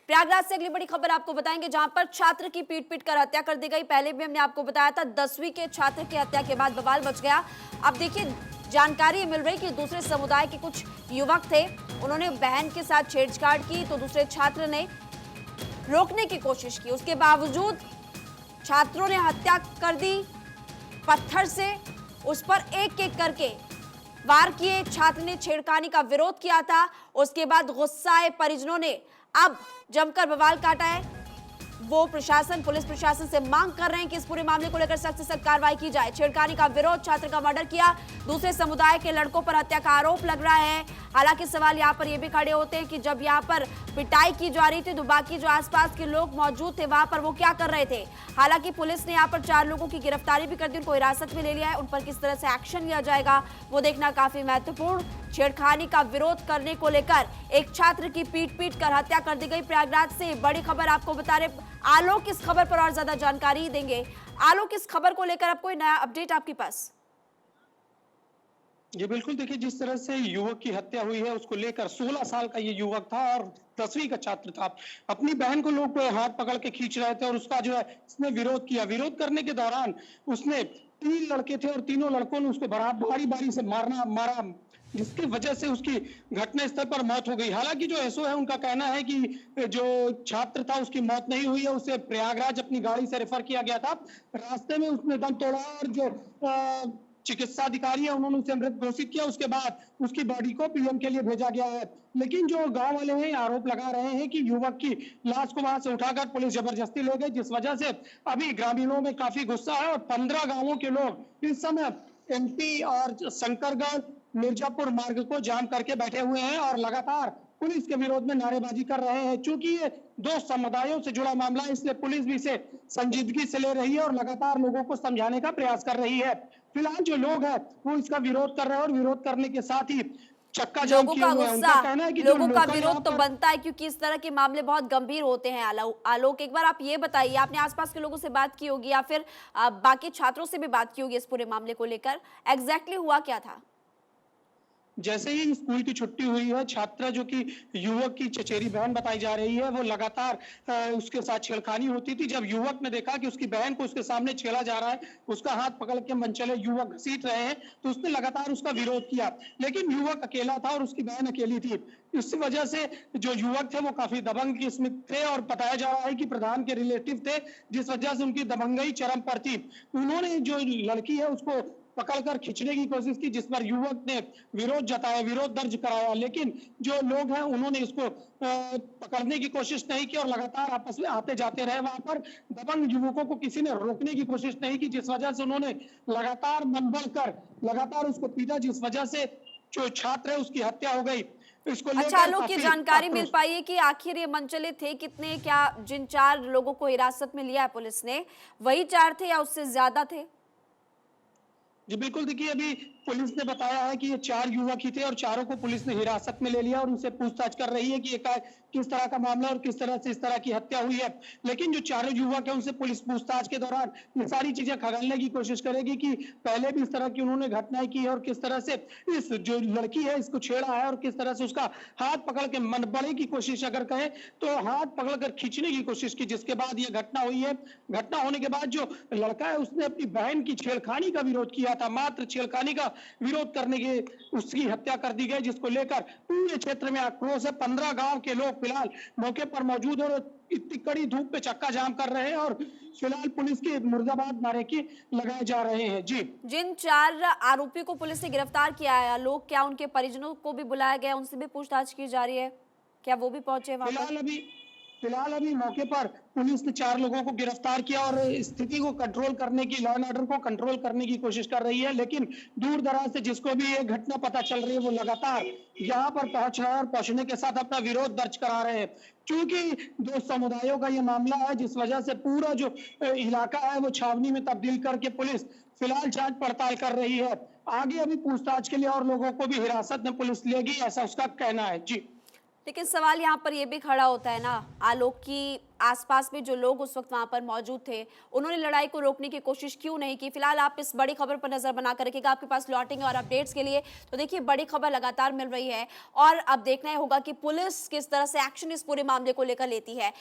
प्रयागराज से अगली बड़ी खबर आपको बताएंगे, जहां पर छात्र की पीट कर हत्या कर दी गई। पहले भी हमने आपको बताया था 10वीं के छात्र की हत्या के बाद बवाल मच गया। अब देखिए जानकारी मिल रही कि दूसरे समुदाय के कुछ युवक थे, उन्होंने बहन के साथ छेड़छाड़ की तो दूसरे छात्र ने रोकने की कोशिश की, उसके बावजूद छात्रों ने हत्या कर दी। पत्थर से उस पर एक एक करके वार किए। छात्र ने छेड़खानी का विरोध किया था, उसके बाद गुस्साए परिजनों ने अब जमकर बवाल काटा है। वो प्रशासन, पुलिस प्रशासन से मांग कर रहे हैं कि इस पूरे मामले को लेकर सख्त से सख्त कार्रवाई की जाए। छेड़खानी का विरोध, छात्र का मर्डर किया, दूसरे समुदाय के लड़कों पर हत्या का आरोप लग रहा है। हालांकि सवाल यहाँ पर ये भी खड़े होते हैं कि जब यहाँ पर पिटाई की जा रही थी तो बाकी जो आसपास के लोग मौजूद थे वहां पर वो क्या कर रहे थे। हालांकि पुलिस ने यहाँ पर 4 लोगों की गिरफ्तारी भी कर दी, उनको हिरासत में ले लिया है। उन पर किस तरह से एक्शन लिया जाएगा वो देखना काफी महत्वपूर्ण। छेड़खानी का विरोध करने को लेकर एक छात्र की पीट कर हत्या कर दी गई। प्रयागराज से बड़ी खबर आपको बता रहे आलोक, इस खबर पर और ज्यादा जानकारी देंगे। आलोक, इस खबर को लेकर अब कोई नया अपडेट आपके पास? जी बिल्कुल, देखिए जिस तरह से युवक की हत्या हुई है उसको लेकर 16 साल का ये युवक था और 10वीं का छात्र था। अपनी बहन को लोग हाथ पकड़ के खींच रहे थे और उसका जो है इसने विरोध किया। विरोध करने के दौरान उसने 3 लड़के थे और तीनों लड़कों ने उसको बारी बारी से मारा, जिसकी वजह से उसकी घटनास्थल पर मौत हो गई। हालांकि जो एसओ है उनका कहना है कि जो छात्र था उसकी मौत नहीं हुई है, उसे प्रयागराज अपनी गाड़ी से रेफर किया गया था। रास्ते में उसने दम तोड़ा और जो चिकित्सा अधिकारी है उन्होंने उसे मृत घोषित किया। उसके बाद उसकी बॉडी को पीएम के लिए भेजा गया है। लेकिन जो गांव वाले हैं आरोप लगा रहे हैं कि युवक की लाश को वहां से उठाकर पुलिस जबरदस्ती ले गई, जिस वजह से अभी ग्रामीणों में काफी गुस्सा है और 15 गांवों के लोग इस समय एमपी और शंकरगढ़ मिर्जापुर मार्ग को जाम करके बैठे हुए हैं और लगातार पुलिस के विरोध में नारेबाजी कर रहे हैं। चूंकि ये 2 समुदायों से जुड़ा मामला है, इसलिए पुलिस भी इसे संजीदगी से ले रही है और लगातार लोगों को समझाने का प्रयास कर रही है। फिलहाल जो लोग हैं वो इसका विरोध कर रहे हैं और विरोध करने के साथ ही चक्का जाम लोगों किए का हुए हैं। गुस्सा, उनका कहना है कि लोगों का विरोध तो बनता है क्योंकि इस तरह के मामले बहुत गंभीर होते हैं। आलोक, एक बार आप ये बताइए, आपने आसपास के लोगों से बात की होगी या फिर बाकी छात्रों से भी बात की होगी इस पूरे मामले को लेकर, एग्जैक्टली हुआ क्या था? जैसे ही स्कूल की छुट्टी हुई है, छात्रा जो कि युवक की चचेरी बहन बताई जा रही है, वो लगातार उसके साथ छेड़खानी होती थी। जब युवक ने देखा कि उसकी बहन को उसके सामने छेड़ा जा रहा है, उसका हाथ पकड़ के मनचले युवक घसीट रहे हैं, तो उसने लगातार उसका विरोध किया। लेकिन युवक अकेला था और उसकी बहन अकेली थी। इस वजह से जो युवक थे वो काफी दबंग किस्म थे और बताया जा रहा है कि प्रधान के रिलेटिव थे, जिस वजह से उनकी दबंगई चरम पर थी। उन्होंने जो लड़की है उसको पकड़कर खींचने की कोशिश की, जिस पर युवक ने विरोध जताया, विरोध दर्ज कराया। लेकिन जो लोग हैं उन्होंने इसको पकड़ने की कोशिश नहीं की और लगातार आपस में आते जाते रहे। वहां पर दबंग युवकों को किसी ने रोकने की कोशिश नहीं की, जिस वजह से उन्होंने लगातार मन बढ़कर लगातार उसको पीटा, जिस वजह से जो छात्र है उसकी हत्या हो गई। इसको अच्छा लेकर आलोक, की जानकारी मिल पाई है कि आखिर ये मनचले थे कितने? क्या जिन 4 लोगों को हिरासत में लिया है पुलिस ने, वही 4 थे या उससे ज्यादा थे? जी बिल्कुल, देखिए अभी पुलिस ने बताया है कि ये 4 युवक ही थे और चारों को पुलिस ने हिरासत में ले लिया और उनसे पूछताछ कर रही है कि ये किस तरह का मामला और किस तरह से इस तरह की हत्या हुई है। लेकिन जो चारों युवक हैं उनसे पुलिस पूछताछ के दौरान ये सारी चीजें खंगालने की कोशिश करेगी कि पहले भी इस तरह की उन्होंने घटनाएं की है और किस तरह से इस जो लड़की है इसको छेड़ा है और किस तरह से उसका हाथ पकड़ के मनबड़े की कोशिश अगर कहें तो हाथ पकड़कर खींचने की कोशिश की, जिसके बाद ये घटना हुई है। घटना होने के बाद जो लड़का है उसने अपनी बहन की छेड़खानी का विरोध किया था, मात्र छेड़खानी का विरोध करने के उसकी हत्या कर दी गई, जिसको लेकर पूरे क्षेत्र में आक्रोश है। 15 गांव के लोग फिलहाल मौके पर मौजूद और इतनी कड़ी धूप पे चक्का जाम कर रहे हैं और फिलहाल पुलिस के मुर्दाबाद नारे की लगाए जा रहे हैं। जी, जिन 4 आरोपियों को पुलिस ने गिरफ्तार किया है आलोक, क्या उनके परिजनों को भी बुलाया गया, उनसे भी पूछताछ की जा रही है? क्या वो भी पहुंचे वहां पर? फिलहाल अभी मौके पर पुलिस ने 4 लोगों को गिरफ्तार किया और स्थिति को कंट्रोल करने की, लॉ एंड ऑर्डर को कंट्रोल करने की कोशिश कर रही है। लेकिन दूर दराज से जिसको भी ये घटना पता चल रही है वो लगातार यहाँ पर पहुंच रहा है और पहुंचने के साथ अपना विरोध दर्ज करा रहे हैं। क्योंकि 2 समुदायों का ये मामला है, जिस वजह से पूरा जो इलाका है वो छावनी में तब्दील करके पुलिस फिलहाल जांच पड़ताल कर रही है। आगे अभी पूछताछ के लिए और लोगों को भी हिरासत में पुलिस लेगी, ऐसा उसका कहना है। जी, लेकिन सवाल यहाँ पर ये भी खड़ा होता है ना, आलोक की आसपास में जो लोग उस वक्त वहां पर मौजूद थे, उन्होंने लड़ाई को रोकने की कोशिश क्यों नहीं की? फिलहाल आप इस बड़ी खबर पर नजर बनाकर रखिएगा, आपके पास लौटेंगे और अपडेट्स के लिए। तो देखिए, बड़ी खबर लगातार मिल रही है और अब देखना होगा कि पुलिस किस तरह से एक्शन इस पूरे मामले को लेकर लेती है।